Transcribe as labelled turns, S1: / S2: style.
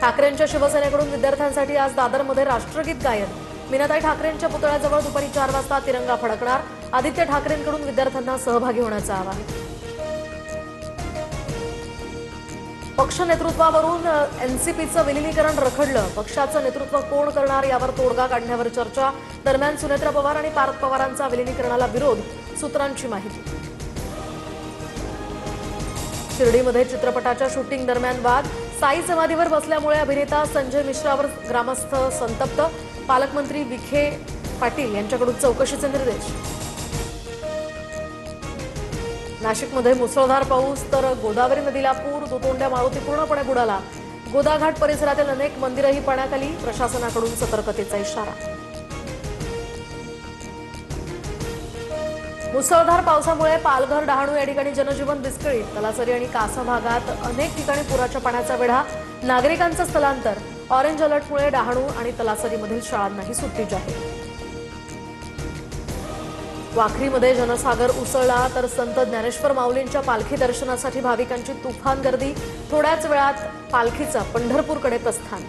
S1: ठाकरेंच्या शिवसेनेकडून विद्यार्थ्यांसाठी आज दादरमध्ये राष्ट्रगीत गायन। मीनाताई ठाकरेंच्या पुतळ्याजवळ दुपारी 4 वाजता तिरंगा फडकणार। आदित्य ठाकरेंकडून विद्यार्थ्यांना सहभागी होण्याचं आवाहन। पक्ष नेतृत्वावरून एनसीपीचं विलीनीकरण रखडलं। पक्षाचं नेतृत्व कोण करणार यावर तोडगा काढण्यावर चर्चा। दरम्यान सुनेत्रा पवार आणि पार्थ पवारांचा विलीनीकरणाला विरोध, सूत्रांची माहिती। शिर्डीमध्ये चित्रपटाच्या शूटिंग दरम्यान वाद। साई समाधीवर बसल्यामुळे अभिनेता संजय मिश्रावर ग्रामस्थ संतप्त। पालकमंत्री विखे पाटील यांच्याकडून चौकशीचे निर्देश। नाशिकमध्ये मुसळधार पाऊस तर गोदावरी नदीला पूर। दुतोंड्या मारुती पूर्णपणे बुडाला। गोदाघाट परिसरातील अनेक मंदिरही पाण्याखाली। प्रशासनाकडून सतर्कतेचा इशारा। मुसळधार पावसामुळे पालघर, डहाणू या ठिकाणी जनजीवन विस्कळीत। तलासरी आणि कासा भागात अनेक ठिकाणी पुराच्या पाण्याचा वेढा। नागरिकांचं स्थलांतर। ऑरेंज अलर्टमुळे डहाणू आणि तलासरीमधील शाळांनाही सुट्टी जाहीर। वाखरीमध्ये जनसागर उसळला तर संत ज्ञानेश्वर माऊलींच्या पालखी दर्शनासाठी भाविकांची तुफान गर्दी। थोड्याच वेळात पालखीचं पंढरपूरकडे प्रस्थान।